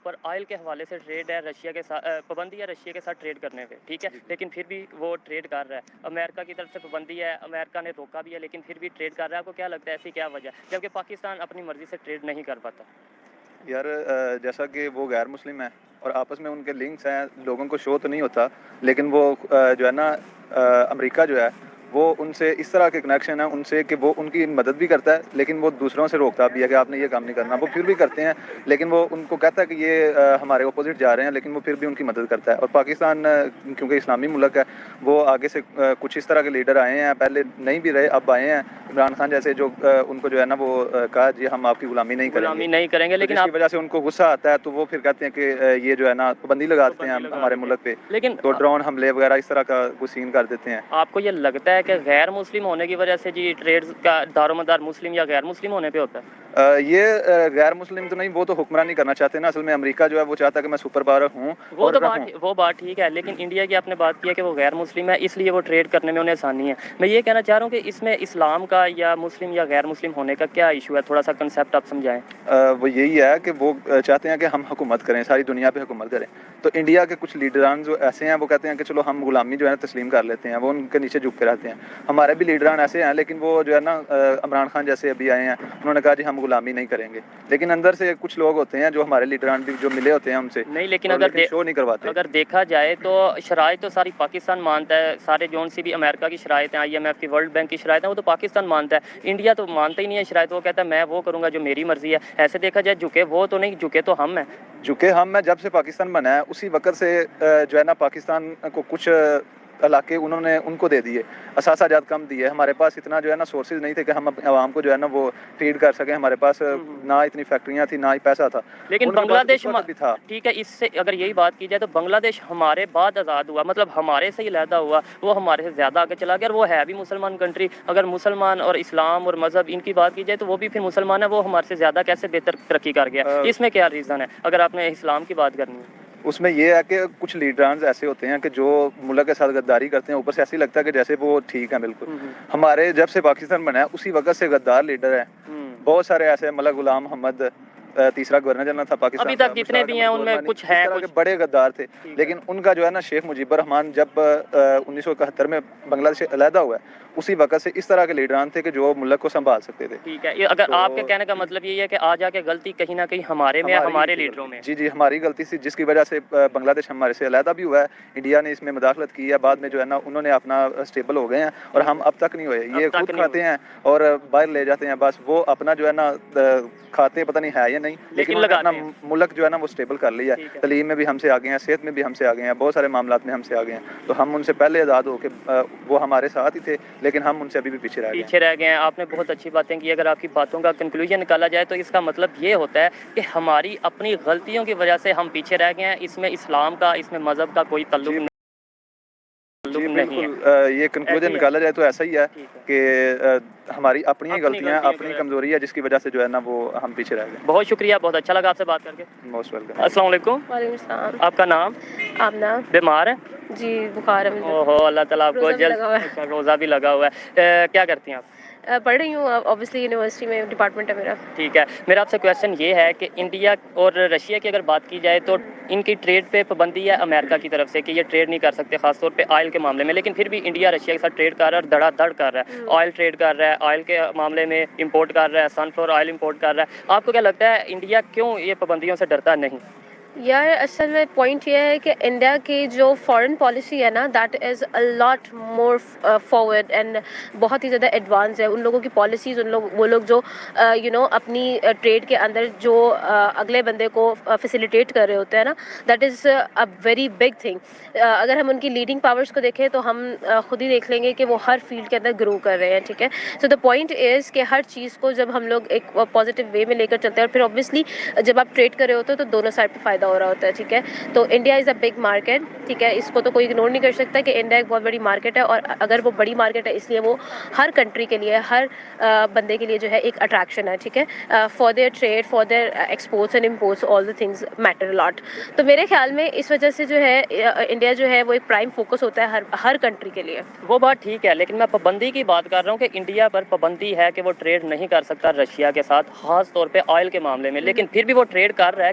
پر oil کے حوالے سے ٹریڈ ہے رشیا کے ساتھ، پابندی ہے رشیا کے ساتھ ٹریڈ کرنے پہ، ٹھیک ہے، لیکن پھر بھی وہ ٹریڈ کر رہا ہے. امریکہ کی طرف سے پابندی ہے، امریکہ نے روکا بھی ہے، لیکن پھر بھی ٹریڈ کر رہا ہے. آپ کو کیا لگتا ہے ایسی کیا وجہ ہے جبکہ پاکستان اپنی مرضی سے ٹریڈ نہیں کر پاتا؟ یار جیسا کہ وہ غیر مسلم ہیں اور آپس میں ان کے لنکس ہیں، لوگوں کو شو تو نہیں ہوتا، لیکن وہ جو ہے نا امریکہ جو ہے وہ ان سے اس طرح کے کنیکشن ہیں ان سے کہ وہ ان کی مدد بھی کرتا ہے، لیکن وہ دوسروں سے روکتا بھی ہے کہ آپ نے یہ کام نہیں کرنا. وہ پھر بھی کرتے ہیں، لیکن وہ ان کو کہتا ہے کہ یہ ہمارے اپوزٹ جا رہے ہیں، لیکن وہ پھر بھی ان کی مدد کرتا ہے. اور پاکستان کیونکہ اسلامی ملک ہے، وہ آگے سے کچھ اس طرح کے لیڈر آئے ہیں، پہلے نہیں بھی رہے اب آئے ہیں، عمران خان جیسے، جو ان کو جو ہے نا وہ کہا جی ہم آپ کی غلامی نہیں کریں گے. نہیں کریں گے، تو لیکن جس کی آپ وجہ سے ان کو غصہ آتا ہے تو وہ پھر کہتے ہیں کہ یہ جو ہے نا پابندی لگاتے ہیں ہمارے ملک پہ، لیکن تو ڈرون حملے وغیرہ اس طرح کا سین کر دیتے ہیں. آپ کو یہ لگتا ہے کہ غیر مسلم ہونے کی وجہ سے جی ٹریڈ کا دار و مدار مسلم یا غیر مسلم ہونے پہ ہوتا ہے؟ یہ غیر مسلم تو نہیں، وہ تو حکمرانی کرنا چاہتے ہیں نا. اصل میں امریکہ جو ہے وہ چاہتا ہے کہ میں سپر پاور ہوں اور رہوں. وہ بات ٹھیک ہے، لیکن انڈیا کی آپ نے بات کی ہے کہ وہ غیر مسلم ہے، اس لیے وہ ٹریڈ کرنے میں انہیں آسانی ہے. میں یہ کہنا چاہ رہا ہوں کہ اس میں اسلام کا یا مسلم یا غیر مسلم ہونے کا کیا ایشو ہے؟ تھوڑا سا کنسیپٹ آپ سمجھائیں. وہ یہی ہے کہ وہ چاہتے ہیں کہ ہم حکومت کریں، ساری دنیا پہ حکومت کریں. تو انڈیا کے کچھ لیڈران جو ایسے ہیں وہ کہتے ہیں کہ چلو ہم غلامی جو ہے نا تسلیم کر لیتے ہیں، وہ ان کے نیچے جھک کے رہتے ہیں. ہمارے بھی لیڈران ایسے ہیں، لیکن وہ جو ہے نا عمران خان جیسے ابھی آئے ہیں، انہوں نے کہا جی ہم غلامی نہیں کریں گے. لیکن اندر سے کچھ لوگ ہوتے ہیں جو ہمارے لیڈران بھی جو ملے ہوتے ہیں ہم سے، نہیں، لیکن شو نہیں کرواتے. اگر دیکھا جائے تو شرائط تو ساری پاکستان مانتا ہے، سارے جون سی بھی امریکہ کی شرائط ہیں، IMF کی، ورلڈ بینک کی شرائط ہیں، وہ تو پاکستان مانتا ہے. انڈیا تو مانتا ہی نہیں ہے شرائط، وہ کہتا ہے میں وہ کروں گا جو میری مرضی ہے. ایسے دیکھا جائے جھکے وہ تو نہیں، جھکے تو ہم ہیں. جھکے ہم ہیں. جب سے پاکستان بنا ہے اسی وقت سے جو ہے نا پاکستان کو کچھ علاقے انہوں نے ان کو دے دیے، اثاثہ جات کم دیے. ہمارے پاس اتنا جو ہے نا سورسز نہیں تھے کہ ہم اپنے عوام کو جو ہے نا وہ فیڈ کر سکیں. ہمارے پاس نہ اتنی فیکٹریاں تھیں، نہ ہی پیسہ تھا. لیکن بنگلہ دیش بھی تھا، ٹھیک ہے. اس سے اگر یہی بات کی جائے تو بنگلہ دیش ہمارے بعد آزاد ہوا، مطلب ہمارے سے ہی علیحدہ ہوا، وہ ہمارے سے زیادہ آگے چلا گیا، اور وہ ہے بھی مسلمان کنٹری. اگر مسلمان اور اسلام اور مذہب ان کی بات کی جائے تو وہ بھی پھر مسلمان ہے، وہ ہمارے سے زیادہ کیسے بہتر ترقی کر گیا؟ اس میں کیا ریزن ہے اگر آپ نے اسلام کی بات کرنی ہے؟ اس میں یہ ہے کہ کچھ لیڈرانز ایسے ہوتے ہیں کہ جو ملک کے ساتھ غداری کرتے ہیں، اوپر سے ایسے لگتا ہے کہ جیسے وہ ٹھیک ہے بالکل. ہمارے جب سے پاکستان بنا ہے اسی وقت سے غدار لیڈر ہیں بہت سارے ایسے. ملک غلام محمد تیسرا گورنر جنرل تھا پاکستان ابھی تک جتنے بھی ہیں ان میں کچھ ہیں، اس طرح کے بڑے غدار تھے. لیکن ان کا جو ہے نا شیخ مجیب الرحمان جب 1971 میں بنگلہ دیش علیحدہ ہوا ہے اسی وقت سے اس طرح کے لیڈران تھے کہ جو ملک کو سنبھال سکتے تھے. ٹھیک ہے، اگر آپ کے کہنے کا مطلب یہ ہے کہ آ جا کے غلطی کہیں نہ کہیں ہمارے میں، ہمارے لیڈروں میں. جی ہماری غلطی تھی، جس کی وجہ سے بنگلہ دیش ہمارے سے علیحدہ بھی ہوا ہے. انڈیا نے اس میں مداخلت کی ہے، بعد میں جو ہے نا انہوں نے اپنا اسٹیبل ہو گئے ہیں، اور ہم اب تک نہیں ہوئے. یہ خود کھاتے ہیں اور باہر لے جاتے ہیں، بس وہ اپنا جو ہے نا کھاتے پتہ نہیں ہے یا نہیں، لیکن انہوں نے اپنا ملک جو ہے نا وہ اسٹیبل کر لیا ہے. تعلیم میں بھی ہم سے آگے ہیں، صحت میں بھی ہم سے آگے ہیں، بہت سارے معاملات میں ہم سے آگے ہیں. تو ہم ان سے پہلے آزاد ہو کے وہ ہمارے ساتھ ہی تھے، لیکن ہم ان سے ابھی بھی پیچھے رہ گئے ہیں. آپ نے بہت اچھی باتیں کی. اگر آپ کی باتوں کا کنکلوژن نکالا جائے تو اس کا مطلب یہ ہوتا ہے کہ ہماری اپنی غلطیوں کی وجہ سے ہم پیچھے رہ گئے ہیں. اس میں اسلام کا، اس میں مذہب کا کوئی تعلق نہیں. جی بالکل، یہ کنکلوژن نکالا جائے تو ایسا ہی ہے کہ ہماری اپنی ہی غلطیاں، اپنی کمزوری ہے جس کی وجہ سے جو ہے نا وہ ہم پیچھے رہ گئے. بہت شکریہ، بہت اچھا لگا آپ سے بات کر کے. Most welcome. السلام علیکم. وعلیکم السلام. آپ کا نام؟ آمنہ. بیمار ہے؟ جی بخار ہے مجھے. اوہو، اللہ تعالیٰ آپ کو روزہ بھی لگا ہوا ہے. کیا کرتی ہیں آپ؟ پڑھ رہی ہوں اوبیسلی، یونیورسٹی میں ڈپارٹمنٹ ہے میرا. ٹھیک ہے. میرا آپ سے کویشچن یہ ہے کہ انڈیا اور رشیا کی اگر بات کی جائے تو ان کی ٹریڈ پہ پابندی ہے امریکہ کی طرف سے کہ یہ ٹریڈ نہیں کر سکتے، خاص طور پہ آئل کے معاملے میں، لیکن پھر بھی انڈیا رشیا کے ساتھ ٹریڈ کر رہا ہے اور دھڑا دھڑ کر رہا ہے. آئل ٹریڈ کر رہا ہے، آئل کے معاملے میں امپورٹ کر رہا ہے، سن فلاور آئل امپورٹ کر رہا ہے. آپ کو کیا لگتا ہے انڈیا کیوں یہ پابندیوں سے ڈرتا نہیں؟ یار اصل میں پوائنٹ یہ ہے کہ انڈیا کی جو فارن پالیسی ہے نا، that is a lot more forward and بہت ہی زیادہ ایڈوانس ہے. ان لوگوں کی پالیسیز، وہ لوگ جو اپنی ٹریڈ کے اندر جو اگلے بندے کو فیسیلیٹیٹ کر رہے ہوتے ہیں نا، that is a very big thing. اگر ہم ان کی لیڈنگ پاورس کو دیکھیں تو ہم خود ہی دیکھ لیں گے کہ وہ ہر فیلڈ کے اندر گرو کر رہے ہیں. ٹھیک ہے. سو دا پوائنٹ از کہ ہر چیز کو جب ہم لوگ ایک پازیٹیو وے میں لے کر چلتے ہیں، اور پھر اوبیسلی جب آپ ٹریڈ کر رہے ہوتے ہو تو دونوں سائڈ پہ فائدہ ہو رہا ہوتا ہے. ٹھیک ہے. تو India is a big market. ٹھیک ہے. اس کو تو کوئی اگنور نہیں کر سکتا کہ انڈیا ایک بہت بڑی مارکیٹ ہے، اور اگر وہ بڑی مارکیٹ ہے اس لیے وہ ہر کنٹری کے لیے، ہر بندے کے لیے جو ہے ایک اٹریکشن ہے. ٹھیک ہے. For their trade, for their exports and imports, all the things matter lot. تو میرے خیال میں اس وجہ سے جو ہے انڈیا جو ہے وہ ایک پرائم فوکس ہوتا ہے ہر کنٹری کے لیے. وہ بات ٹھیک ہے، لیکن میں پابندی کی بات کر رہا ہوں کہ انڈیا پر پابندی ہے کہ وہ ٹریڈ نہیں کر سکتا رشیا کے ساتھ، خاص طور پہ آئل کے معاملے میں، لیکن پھر بھی وہ ٹریڈ کر رہا ہے.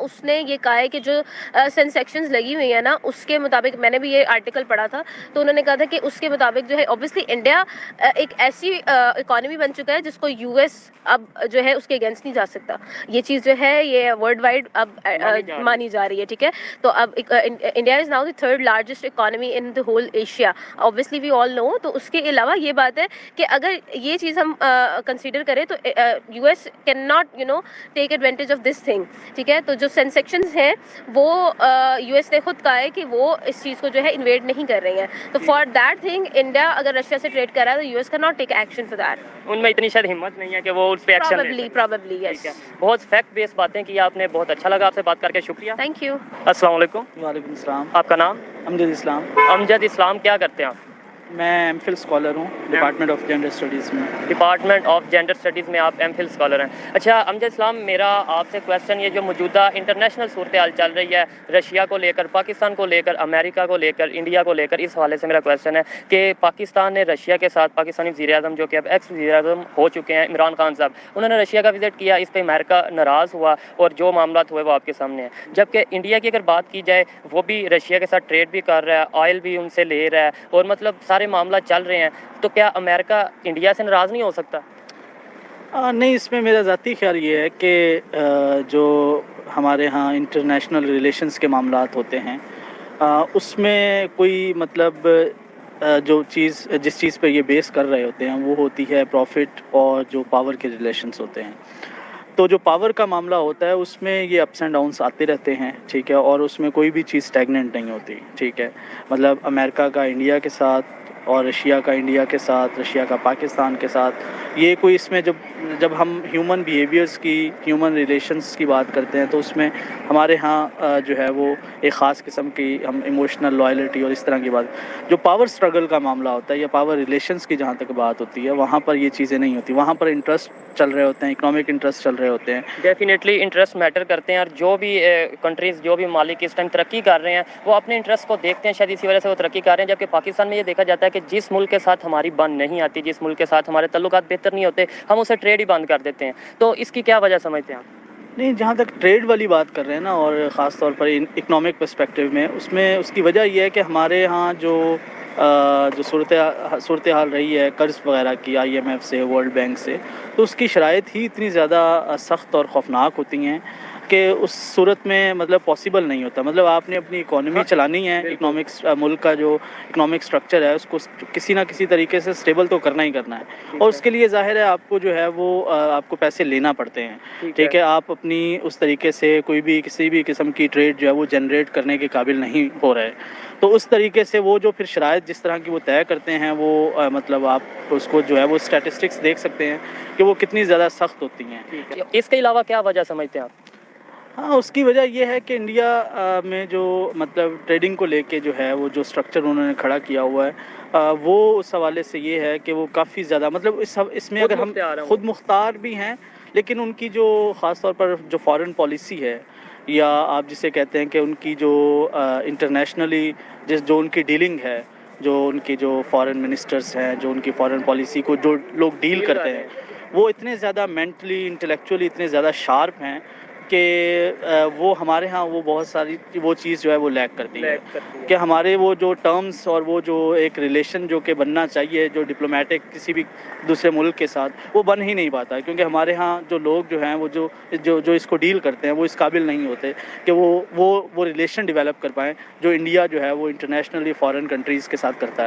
اس نے یہ کہا ہے کہ جو سینسیکشنز لگی ہوئی ہیں نا اس کے مطابق، میں نے بھی یہ آرٹیکل پڑھا تھا تو انہوں نے کہا تھا کہ اس کے مطابق جو ہے اوبیسلی انڈیا ایک ایسی اکانومی بن چکا ہے جس کو یو ایس اب جو ہے اس کے اگینسٹ نہیں جا سکتا. یہ چیز جو ہے یہ ورلڈ وائڈ اب مانی جا رہی ہے. ٹھیک ہے، تو اب India is now the third largest economy in the whole Asia, obviously we all know. تو اس کے علاوہ یہ بات ہے کہ اگر یہ چیز ہم کنسیڈر کریں تو U S can not take advantage of this thing. ٹھیک ہے، تو جو سینسیکشنز ہیں وہ یو ایس نے خود کہا ہے کہ وہ اس چیز کو جو ہے انویڈ نہیں کر رہی ہیں. تو فار دیٹ تھنگ انڈیا اگر رشیا سے ٹریڈ کر رہا ہے تو یو ایس کا not take action for that. ان میں اتنی شاید ہمت نہیں ہے کہ وہ اس پہ ایکشن لے. پرابیبلی ٹھیک ہے، یس. بہت فیکٹ بیس باتیں کی آپ نے، بہت اچھا لگا آپ سے بات کر کے، شکریہ. Thank you. السلام علیکم. وعلیکم السلام. آپ کا نام؟ امجد اسلام. امجد اسلام. کیا کرتے ہیں آپ؟ میں ایم فل اسکالر ہوں ڈپارٹمنٹ آف جینڈر اسٹڈیز میں. ڈپارٹمنٹ آف جینڈر اسٹڈیز میں آپ ایم فل اسکالر ہیں. اچھا امجد اسلام، میرا آپ سے کویشچن، یہ جو موجودہ انٹرنیشنل صورتحال چل رہی ہے رشیا کو لے کر، پاکستان کو لے کر، امریکہ کو لے کر، انڈیا کو لے کر، اس حوالے سے میرا کویشچن ہے کہ پاکستان نے رشیا کے ساتھ، پاکستانی وزیر اعظم جو کہ اب ایکس وزیر اعظم ہو چکے ہیں عمران خان صاحب، انہوں نے رشیا کا وزٹ کیا، اس پہ امریکہ ناراض ہوا اور جو معاملات ہوئے وہ آپ کے سامنے ہیں. جبکہ انڈیا کی اگر بات کی جائے وہ بھی رشیا کے ساتھ ٹریڈ بھی کر رہا ہے، آئل بھی ان سے لے رہا ہے اور مطلب سارے معاملات چل رہے ہیں. تو کیا امریکہ انڈیا سے ناراض نہیں ہو سکتا؟ نہیں، اس میں میرا ذاتی خیال یہ ہے کہ جو ہمارے ہاں انٹرنیشنل ریلیشنز کے معاملات ہوتے ہیں اس میں کوئی مطلب جو چیز جس چیز پہ یہ بیس کر رہے ہوتے ہیں وہ ہوتی ہے پروفٹ اور جو پاور کے ریلیشنز ہوتے ہیں. تو جو پاور کا معاملہ ہوتا ہے اس میں یہ اپس اینڈ ڈاؤنس آتے رہتے ہیں. ٹھیک ہے، اور اس میں کوئی بھی چیز اسٹیگننٹ نہیں ہوتی. ٹھیک ہے، مطلب امریکہ کا انڈیا کے ساتھ اور رشیا کا انڈیا کے ساتھ، رشیا کا پاکستان کے ساتھ، یہ کوئی اس میں جب ہم ہیومن بیہیویئرس کی، ہیومن ریلیشنس کی بات کرتے ہیں تو اس میں ہمارے ہاں جو ہے وہ ایک خاص قسم کی ہم ایموشنل لائلٹی اور اس طرح کی بات، جو پاور سٹرگل کا معاملہ ہوتا ہے یا پاور ریلیشنس کی جہاں تک بات ہوتی ہے وہاں پر یہ چیزیں نہیں ہوتی. وہاں پر انٹرسٹ چل رہے ہوتے ہیں، اکنامک انٹرسٹ چل رہے ہوتے ہیں. ڈیفینیٹلی انٹرسٹ میٹر کرتے ہیں، اور جو بھی کنٹریز، جو بھی ممالک اس ٹائم ترقی کر رہے ہیں وہ اپنے انٹرسٹ کو دیکھتے ہیں، شاید اسی وجہ سے وہ ترقی کر رہے ہیں. جبکہ پاکستان میں یہ دیکھا جاتا ہے کہ جس ملک کے ساتھ ہماری بن نہیں آتی، جس ملک کے ساتھ ہمارے تعلقات بہتر نہیں ہوتے، ہم اسے ٹریڈ ہی بند کر دیتے ہیں. تو اس کی کیا وجہ سمجھتے ہیں آپ؟ نہیں، جہاں تک ٹریڈ والی بات کر رہے ہیں نا، اور خاص طور پر اکنامک پرسپیکٹیو میں اس کی وجہ یہ ہے کہ ہمارے ہاں جو صورتحال رہی ہے قرض وغیرہ کی، آئی ایم ایف سے، ورلڈ بینک سے، تو اس کی شرائط ہی اتنی زیادہ سخت اور خوفناک ہوتی ہیں کہ اس صورت میں مطلب پاسبل نہیں ہوتا. مطلب آپ نے اپنی اکانومی چلانی ہے، اکنامکس ملک کا جو اکنامک سٹرکچر ہے اس کو کسی نہ کسی طریقے سے سٹیبل تو کرنا ہی کرنا ہے، اور اس کے لیے ظاہر ہے آپ کو جو ہے وہ آپ کو پیسے لینا پڑتے ہیں. ٹھیک ہے، آپ اپنی اس طریقے سے کسی بھی قسم کی ٹریڈ جو ہے وہ جنریٹ کرنے کے قابل نہیں ہو رہے. تو اس طریقے سے وہ جو پھر شرائط جس طرح کی وہ طے کرتے ہیں وہ مطلب آپ اس کو جو ہے وہ اسٹیٹسٹکس دیکھ سکتے ہیں کہ وہ کتنی زیادہ سخت ہوتی ہیں. اس کے علاوہ کیا وجہ سمجھتے ہیں آپ؟ ہاں، اس کی وجہ یہ ہے کہ انڈیا میں جو مطلب ٹریڈنگ کو لے کے جو ہے وہ جو سٹرکچر انہوں نے کھڑا کیا ہوا ہے وہ اس حوالے سے یہ ہے کہ وہ کافی زیادہ مطلب اس میں اگر ہم خود مختار بھی ہیں، لیکن ان کی جو خاص طور پر جو فارن پالیسی ہے، یا آپ جسے کہتے ہیں کہ ان کی جو انٹرنیشنلی جو ان کی ڈیلنگ ہے، جو ان کی جو فارن منسٹرز ہیں، جو ان کی فارن پالیسی کو جو لوگ ڈیل کرتے ہیں، وہ اتنے زیادہ مینٹلی انٹلیکچولی اتنے زیادہ شارپ ہیں کہ وہ ہمارے ہاں وہ بہت ساری وہ چیز جو ہے وہ لیک کرتی ہے کہ ہمارے وہ جو ٹرمز اور وہ جو ایک ریلیشن جو کہ بننا چاہیے جو ڈپلومیٹک کسی بھی دوسرے ملک کے ساتھ، وہ بن ہی نہیں پاتا، کیونکہ ہمارے ہاں جو لوگ جو ہیں وہ جو اس کو ڈیل کرتے ہیں وہ اس قابل نہیں ہوتے کہ وہ ریلیشن ڈیولپ کر پائیں جو انڈیا جو ہے وہ انٹرنیشنلی فارن کنٹریز کے ساتھ کرتا ہے.